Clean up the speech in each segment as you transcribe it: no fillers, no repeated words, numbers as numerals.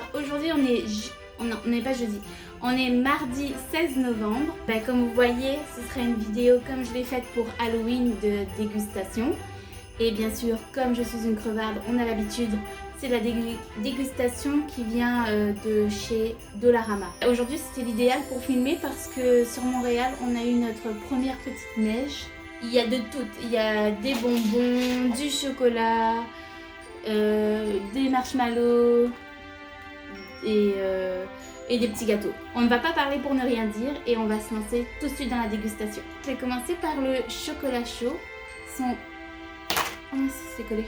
Alors aujourd'hui on n'est pas jeudi, on est mardi 16 novembre. Comme vous voyez, ce sera une vidéo comme je l'ai faite pour Halloween de dégustation. Et bien sûr, comme je suis une crevarde, on a l'habitude, c'est la dégustation qui vient de chez Dollarama. Aujourd'hui c'était l'idéal pour filmer parce que sur Montréal on a eu notre première petite neige. Il y a de tout, il y a des bonbons, du chocolat, des marshmallows et des petits gâteaux. On ne va pas parler pour ne rien dire et on va se lancer tout de suite dans la dégustation. Je vais commencer par le chocolat chaud. Oh, c'est collé.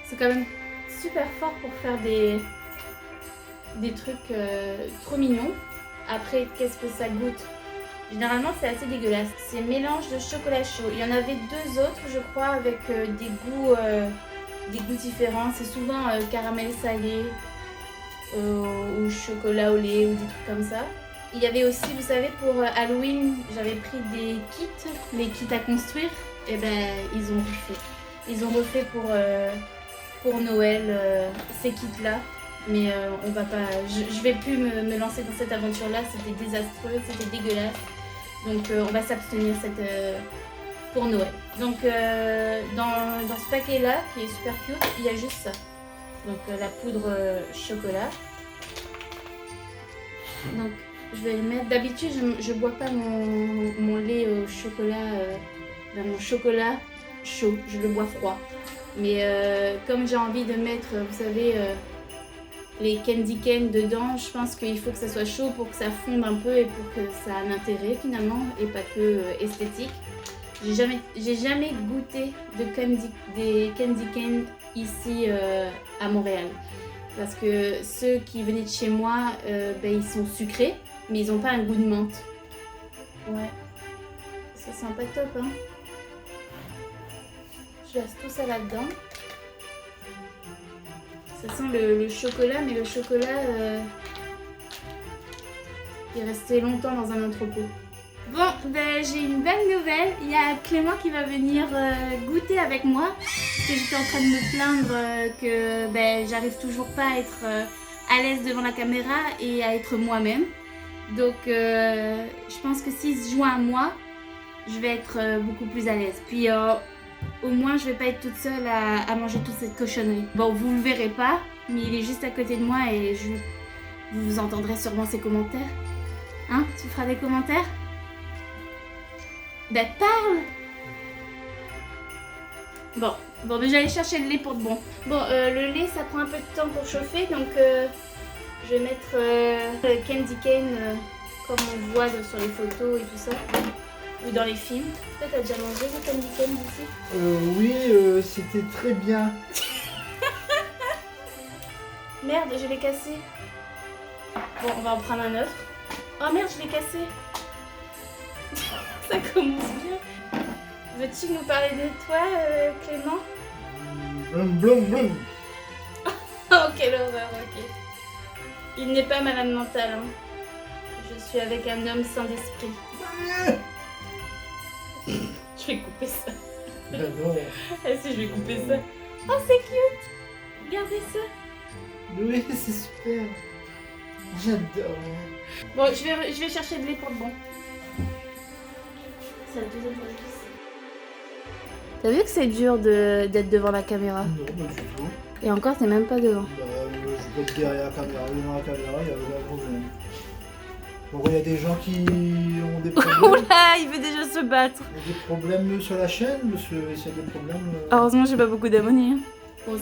C'est quand même super fort pour faire des trucs trop mignons. Après, qu'est-ce que ça goûte? Généralement, c'est assez dégueulasse. C'est mélange de chocolat chaud. Il y en avait deux autres, je crois, avec des goûts différents. C'est souvent caramel salé ou chocolat au lait ou des trucs comme ça. Il y avait aussi, vous savez, pour Halloween, j'avais pris des kits, les kits à construire. Et ben, ils ont refait. Ils ont refait pour Noël ces kits-là. Mais on va pas. Je vais plus me lancer dans cette aventure-là. C'était désastreux, c'était dégueulasse. Donc on va s'abstenir pour Noël. Donc dans ce paquet-là, qui est super cute, il y a juste ça. Donc la poudre chocolat. Donc je vais le mettre. D'habitude, je bois pas mon lait au chocolat, mon chocolat chaud. Je le bois froid. Mais comme j'ai envie de mettre, vous savez, les candy cane dedans, je pense qu'il faut que ça soit chaud pour que ça fonde un peu et pour que ça a un intérêt finalement et pas que esthétique. J'ai jamais goûté des candy cane ici à Montréal. Parce que ceux qui venaient de chez moi, ils sont sucrés, mais ils n'ont pas un goût de menthe. Ouais, ça sent pas top, hein. Je laisse tout ça là-dedans. Ça sent le chocolat, mais le chocolat est resté longtemps dans un entrepôt. Bon, j'ai une bonne nouvelle. Il y a Clément qui va venir goûter avec moi. Parce que j'étais en train de me plaindre que j'arrive toujours pas à être à l'aise devant la caméra et à être moi-même. Donc, je pense que s'il se joint à moi, je vais être beaucoup plus à l'aise. Puis, au moins, je vais pas être toute seule à manger toute cette cochonnerie. Bon, vous le verrez pas, mais il est juste à côté de moi et vous entendrez sûrement ses commentaires. Hein? Tu feras des commentaires? Ben, parle! Bon, mais j'allais chercher le lait pour de bon. Bon, le lait, ça prend un peu de temps pour chauffer, donc je vais mettre le candy cane comme on voit sur les photos et tout ça. Ou dans les films. Toi, t'as déjà mangé le candy cane d'ici? Oui, c'était très bien. Merde, je l'ai cassé. Bon, on va en prendre un autre. Oh merde, je l'ai cassé. Ça commence bien. Veux-tu nous parler de toi, Clément? Blum blum blum. Oh, quelle horreur, ok. Il n'est pas malade mental, hein. Je suis avec un homme sans esprit. Je vais couper ça. J'adore. Ah si, je vais couper ça. Oh, c'est cute. Regardez ça. Oui, c'est super. J'adore. Bon, je vais chercher de lait pour de bon. C'est la deuxième fois que je fais ça. T'as vu que c'est dur d'être devant la caméra? Non, pas du tout. Et encore, t'es même pas devant. Je peux être derrière la caméra, devant la caméra, il n'y a aucun problème. Bon, il y a des gens qui ont des problèmes. Oula, il veut déjà se battre. Il y a des problèmes sur la chaîne, parce que s'il y a des problèmes... Heureusement, j'ai pas beaucoup d'abonnés. Bon,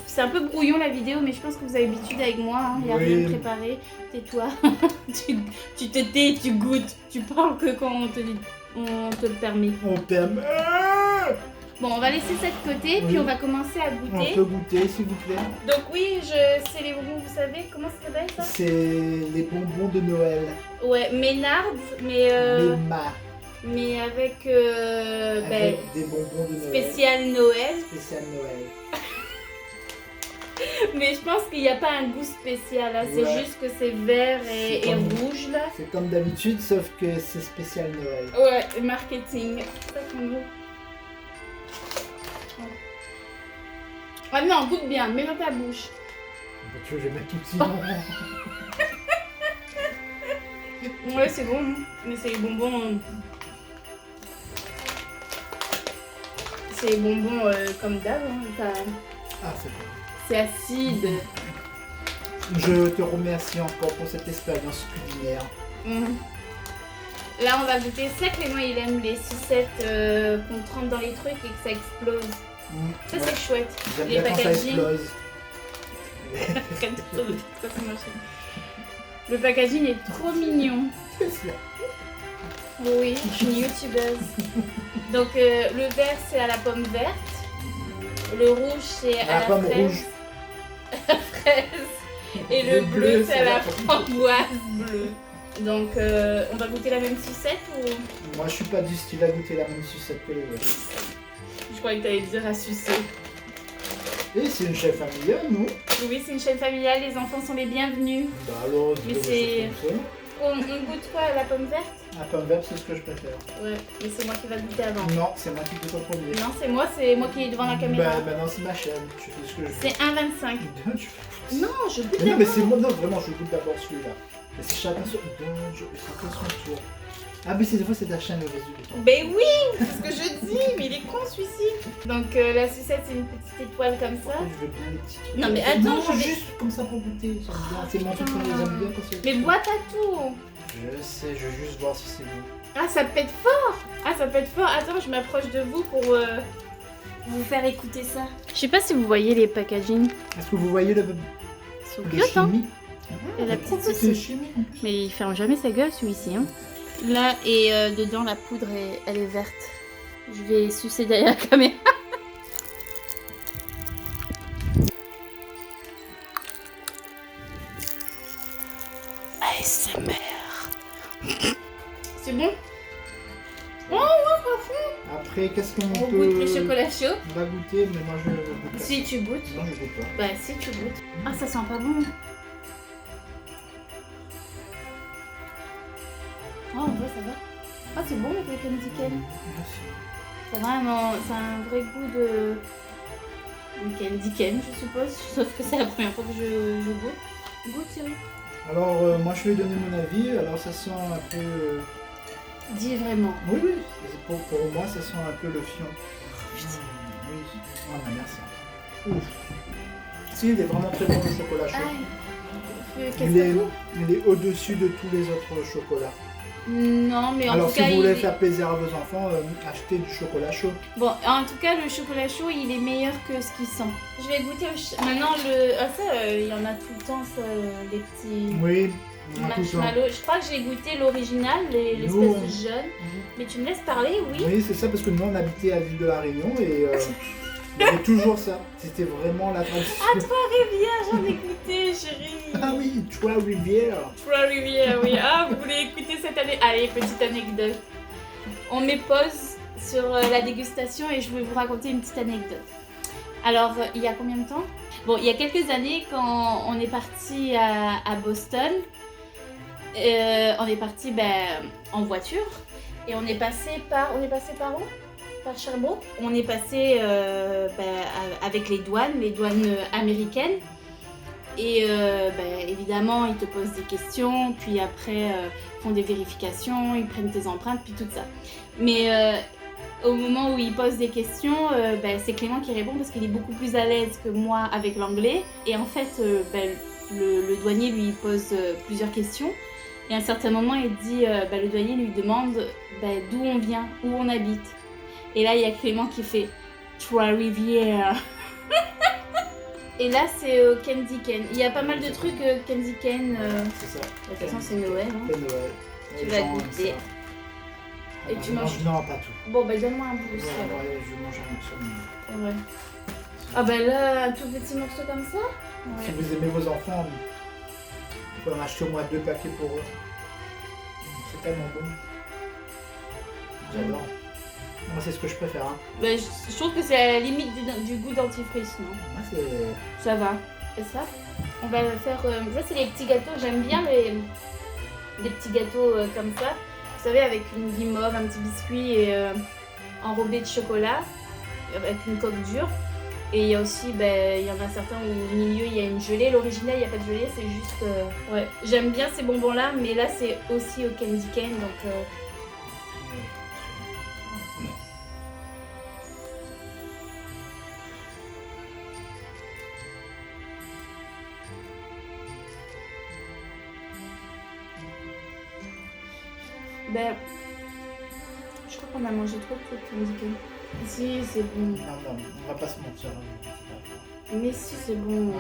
c'est un peu brouillon la vidéo, mais je pense que vous avez l'habitude avec moi. Il n'y a rien de préparé. Tais-toi. tu te tais, tu goûtes. Tu parles que quand on te le permet. On t'aime. Bon, on va laisser ça de côté, puis on va commencer à goûter. On peut goûter, s'il vous plaît. Donc oui, c'est les bonbons, vous savez, comment ça s'appelle ça? C'est les bonbons de Noël. Ouais, Ménard, mais mais avec, des bonbons de Noël. Spécial Noël. Spécial Noël. Mais je pense qu'il n'y a pas un goût spécial là, c'est juste que c'est vert et rouge là. C'est comme d'habitude, sauf que c'est spécial Noël. Ouais, marketing. Ça, c'est bon. Ah non, goûte bien, mets dans ta bouche. Tu veux que je mette tout sinon? Ouais, c'est bon, mais c'est les bonbons. C'est les bonbons comme d'hab. Hein. Ah, c'est bon. C'est acide. Je te remercie encore pour cette expérience culinaire. Là, on va goûter ça. Clément, il aime les sucettes qu'on trempe dans les trucs et que ça explose. Ça, Ouais. c'est chouette. J'aime Les bien quand ça packaging. explose. Le packaging est trop mignon. Oui, une youtubeuse. Donc le vert c'est à la pomme verte, le rouge c'est à la pomme fraise. rouge. Fraise. Et le bleu c'est à la framboise bleue. Donc on va goûter la même sucette ou... Moi je suis pas du style à goûter la même sucette que les autres. Je croyais que t'allais dire à sucer. Et c'est une chaîne familiale, non? Oui, c'est une chaîne familiale, les enfants sont les bienvenus. Bah alors, Mais des c'est- choses comme On goûte quoi, la pomme verte? ça. La pomme verte, c'est ce que je préfère. Ouais, mais c'est moi qui va goûter avant. Non, c'est moi qui goûte en premier. Non, c'est moi qui est devant la caméra. Bah maintenant c'est ma chaîne, je fais ce que je veux. C'est 1,25. Non, je goûte Mais non, mais d'abord. c'est moi, non, vraiment, je goûte d'abord celui-là. Mais c'est chacun son. Chacun son tour. Ah, mais des fois, c'est ta chaîne le résultat. Ben oui, c'est ce que je dis, mais il est con celui-ci. Donc la sucette c'est une petite étoile comme ça. Je veux bien les petits trucs. Non, mais attends, non, j'en ai- juste comme ça pour goûter. J'aime bien. C'est mon truc que putain. j'aime bien quand c'est. Mais bois pas tout. Je sais, je veux juste voir si c'est bon. Ah ça pète fort. Ah ça pète fort. Attends, je m'approche de vous pour vous faire écouter ça. Je sais pas si vous voyez les packaging. Est-ce que vous voyez le Ils sont cute, hein. chimie? Et la petite C'est aussi. chimie. Mais il ferme jamais sa gueule celui-ci. Hein. Là et dedans la poudre elle est verte. Je vais sucer derrière la caméra. ASMR. C'est bon? Oh ouais, pas fou. Après, qu'est-ce qu'on On peut. goûte les chocolats chauds. On va goûter, mais moi je goûte pas. Si tu goûtes. Non, je goûte pas. Bah si tu goûtes. Ah ça sent pas bon. Oh en vrai ça va. Ah c'est bon avec les candy cane. Merci. C'est vraiment, c'est un vrai goût de candy cane je suppose. Sauf que c'est la première fois que je goûte. Goûte Cyril. Alors, moi je vais donner mon avis. Alors, ça sent un peu. Dis vraiment. Oui, oui. Pour moi, ça sent un peu le fion. Oui. Voilà, merci. Ouf. Si, il est vraiment très bon le chocolat chaud. Aïe. Il est, il est au-dessus de tous les autres chocolats. Non mais en Alors tout si cas vous voulez il est... faire plaisir à vos enfants, achetez du chocolat chaud. Bon, en tout cas, le chocolat chaud, il est meilleur que ce qu'il sent. Je vais goûter maintenant le... Ah ça, il y en a tout le temps, ça, les petits Oui, on a tout le temps. marshmallows. Je crois que j'ai goûté l'original, l'espèce Nous, de jaune. Mais tu me laisses parler, oui? Oui, c'est ça parce que nous on habitait à l'île de la Réunion et il y avait toujours ça. C'était vraiment la tradition. Ah, Trois-Rivières, j'en ai goûté, chérie. Ah oui, Trois-Rivières. Trois-Rivières, oui. Ah, vous voulez écouter cette année? Allez, petite anecdote. On met pause sur la dégustation et je vais vous raconter une petite anecdote. Alors, il y a combien de temps? Bon, il y a quelques années, quand on est parti à Boston, on est parti en voiture et on est passé par... On est passé par où? Par Sherbrooke. On est passé avec les douanes américaines. Et évidemment, ils te posent des questions, puis après, ils font des vérifications, ils prennent tes empreintes, puis tout ça. Mais au moment où ils posent des questions, c'est Clément qui répond parce qu'il est beaucoup plus à l'aise que moi avec l'anglais. Et en fait, le douanier lui pose plusieurs questions. Et à un certain moment, il dit, le douanier lui demande d'où on vient, où on habite. Et là, il y a Clément qui fait Trois-Rivières. Et là, c'est Candy Cane. Il y a pas mal de trucs Candy Cane. C'est ça. De toute façon, c'est Noël. Hein. C'est Noël. Tu Les vas gens aiment goûter. ça. Et Ah, tu non, manges. Non, pas tout. Bon, donne-moi un bout aussi. Ouais, alors. ouais, je mange un morceau. Ouais. Ah là, un tout petit morceau comme ça. Si Ouais. vous aimez vos enfants, vous pouvez en acheter au moins 2 paquets pour eux. C'est tellement bon. J'adore. Moi, c'est ce que je préfère. Hein. Je trouve que c'est à la limite du goût dentifrice, non? Moi, c'est. Ça va. Et ça, on va faire... ça, c'est les petits gâteaux. J'aime bien les petits gâteaux comme ça. Vous savez, avec une guimauve, un petit biscuit et enrobé de chocolat, avec une coque dure. Et il y a aussi, il y en a certains où au milieu il y a une gelée. L'original, il n'y a pas de gelée, c'est juste. Ouais, j'aime bien ces bonbons-là, mais là c'est aussi au candy cane, donc. Je crois qu'on a mangé trop de trucs candy cane. Si, c'est bon. Non, on va pas se mentir. Mais si, c'est bon.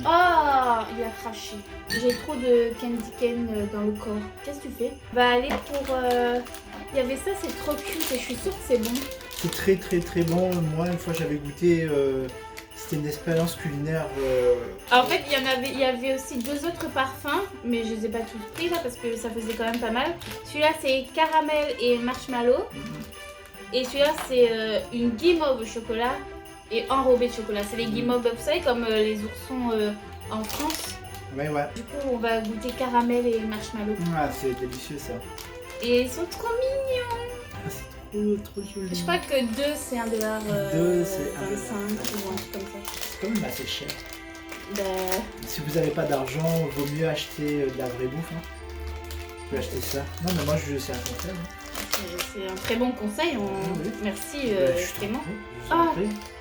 Ah, Il a craché. J'ai trop de candy cane dans le corps. Qu'est-ce que tu fais? On va aller pour... Il y avait ça, c'est trop cute et je suis sûre que c'est bon. c'est très très très bon. Moi, une fois, j'avais goûté. C'était une expérience culinaire. En fait, il y avait aussi 2 autres parfums, mais je les ai pas tous pris là parce que ça faisait quand même pas mal. Celui-là, c'est caramel et marshmallow. Et celui-là, c'est une guimauve au chocolat et enrobée de chocolat. C'est les guimauves, vous savez, comme les oursons en France. Ouais. Du coup, on va goûter caramel et marshmallow. Ah, c'est délicieux ça. Et ils sont trop mignons. Ah, c'est trop joli. Je crois que 2, c'est $1. 2, c'est 25 ou un truc comme ça. C'est quand même assez cher. Bah... Si vous n'avez pas d'argent, il vaut mieux acheter de la vraie bouffe. Hein. Vous pouvez acheter ça. Non, mais moi, c'est un conseil. Hein. C'est un très bon conseil. Oui. Merci Clément. Moi,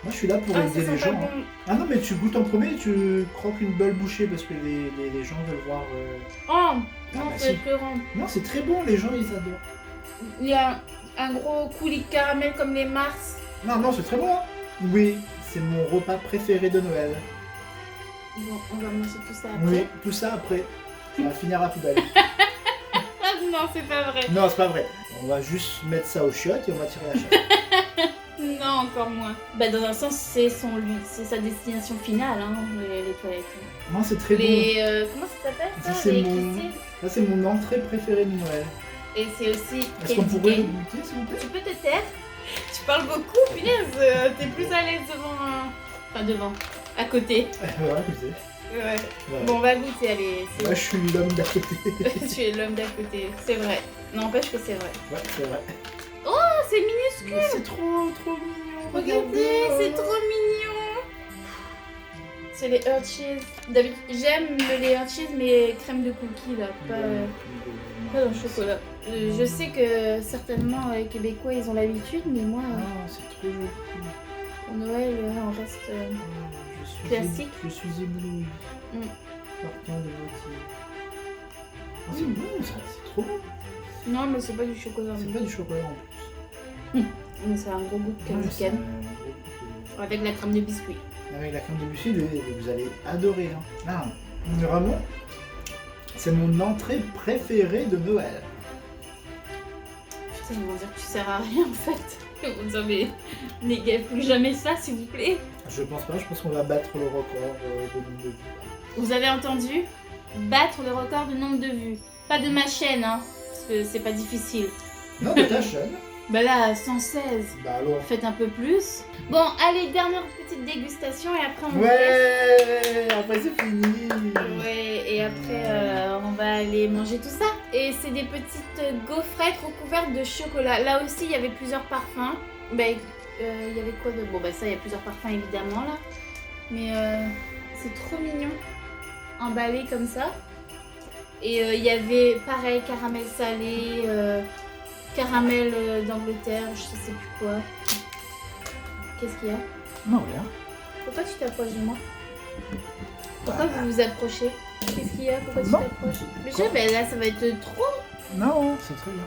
je suis là pour aider les gens. Bon. Ah non, mais tu goûtes en premier et tu croques une belle bouchée parce que les gens veulent voir. Oh non, bah c'est si. écœurant. Non, c'est très bon, les gens ils adorent. Il y a un gros coulis de caramel comme les Mars. Non, c'est très bon. Hein. Oui, c'est mon repas préféré de Noël. Bon, on va manger tout ça après. Oui, tout ça après. Ça va finir à la poubelle. Ah non, c'est pas vrai. Non, c'est pas vrai. On va juste mettre ça aux chiottes et on va tirer la chatte. Non, encore moins. Bah, dans un sens, c'est sa destination finale, hein, les toilettes. Non, c'est très bon. Comment ça s'appelle ça? C'est Les mon... Kisses. Ça, c'est mon entrée préférée de Noël. Et c'est aussi Est-ce qu'on candy pourrait le cane. goûter, s'il vous plaît? Tu peux te taire? Tu parles beaucoup, punaise. T'es plus à l'aise devant... Enfin, devant. À côté. Voilà, écoutez. Ouais. Voilà. Bon, on va goûter, allez. Moi, je suis l'homme d'à côté. Tu es l'homme d'à côté, c'est vrai. N'empêche que c'est vrai. Ouais, c'est vrai. Oh, c'est minuscule. Mais c'est trop mignon. Regardez, c'est trop mignon. C'est les Hershey's. D'habitude, j'aime les Hershey's, mais crème de cookies là, pas dans le chocolat. Je sais que certainement les Québécois ils ont l'habitude, mais moi, Ah, c'est trop joli. pour Noël, on reste. Classique. Je suis ébloui. Partant de votre... Ah, c'est bon, ça, c'est trop bon. Non, mais c'est pas du chocolat. C'est pas du chocolat en plus. Mais c'est un gros goût de candy c'est un cane. gros goût Avec la crème de biscuit. Avec la crème de biscuit, vous allez adorer. Hein. Ah, vraiment, c'est mon entrée préférée de Noël. Putain, ils vont dire que tu sers à rien en fait. Ils vont dire, mais n'égale plus jamais ça, s'il vous plaît. Je pense pas, je pense qu'on va battre le record de nombre de vues. Vous avez entendu? Battre le record de nombre de vues. Pas de ma chaîne, hein, parce que c'est pas difficile. Non, de ta chaîne. Bah là, 116. Bah alors. Faites un peu plus. Bon, allez, dernière petite dégustation et après on vous laisse. Ouais, après c'est fini. Ouais, et après on va aller manger tout ça. Et c'est des petites gaufrettes recouvertes de chocolat. Là aussi, il y avait plusieurs parfums. Bah, il y avait quoi de... Bon, bah ça, il y a plusieurs parfums évidemment là. Mais c'est trop mignon. Emballé comme ça. Et il y avait pareil, caramel salé, caramel d'Angleterre, je sais plus quoi. Qu'est-ce qu'il y a? Non, rien. Pourquoi tu t'approches de moi? Pourquoi vous vous approchez? Qu'est-ce qu'il y a? Pourquoi tu Non. t'approches? Mais je sais, ben là ça va être trop. Non, c'est très bien.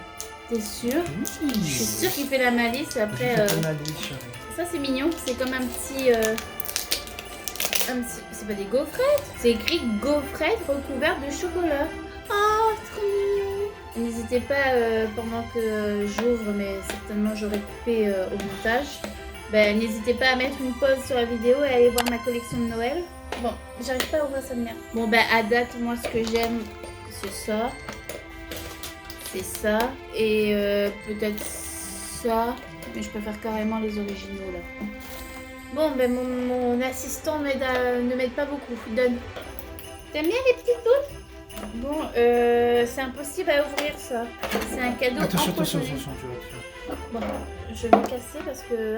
T'es sûr? Oui. Je suis sûre qu'il fait la malice. Après, ça c'est mignon. C'est comme un petit. C'est pas des gaufrettes. C'est écrit gaufrettes recouvertes de chocolat. Oh, trop mignon. N'hésitez pas pendant que j'ouvre, mais certainement j'aurai coupé au montage. Ben, n'hésitez pas à mettre une pause sur la vidéo et aller voir ma collection de Noël. Bon, j'arrive pas à ouvrir ça de merde. Bon, ben, à date, moi, ce que j'aime, c'est ça. C'est ça. Et peut-être ça. Mais je préfère carrément les originaux, là. Bon, ben, mon assistant ne m'aide pas beaucoup. Donne. T'aimes bien les petites boules? Bon, c'est impossible à ouvrir, ça. C'est un cadeau Attention, empoisonné. tu vas te faire. Bon, je vais casser parce que...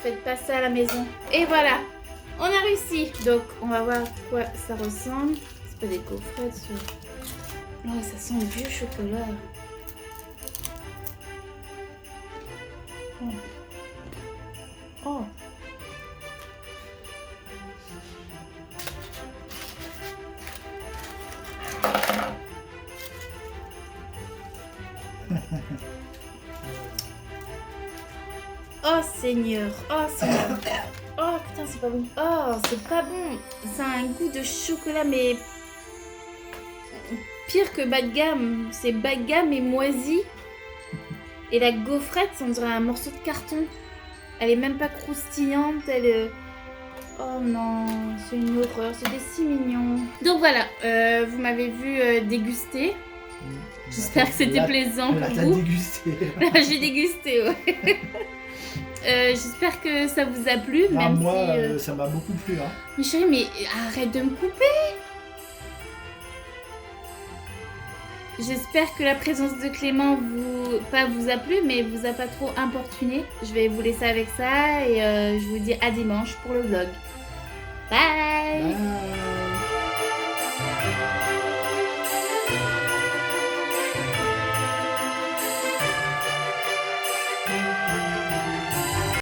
faites pas ça à la maison. Et voilà, on a réussi. Donc, on va voir à quoi ça ressemble. C'est pas des gaufrettes, ça. Oh, ça sent le vieux chocolat. Oh. Oh. Oh Seigneur, oh Seigneur. Oh putain, c'est pas bon. Oh, c'est pas bon. Ça a un goût de chocolat, mais pire que bas de gamme. C'est bas de gamme et moisi. Et la gaufrette, on dirait un morceau de carton. Elle est même pas croustillante. Oh non, c'est une horreur. C'était si mignon. Donc voilà, vous m'avez vu déguster. J'espère que c'était plaisant pour T'as vous. dégusté. Là, j'ai dégusté, ouais. J'espère que ça vous a plu, Ah, même moi, si... ça m'a beaucoup plu. Hein. Mais chérie, mais arrête de me couper. J'espère que la présence de Clément vous a plu, mais vous a pas trop importuné. Je vais vous laisser avec ça et je vous dis à dimanche pour le vlog. Bye. Bye.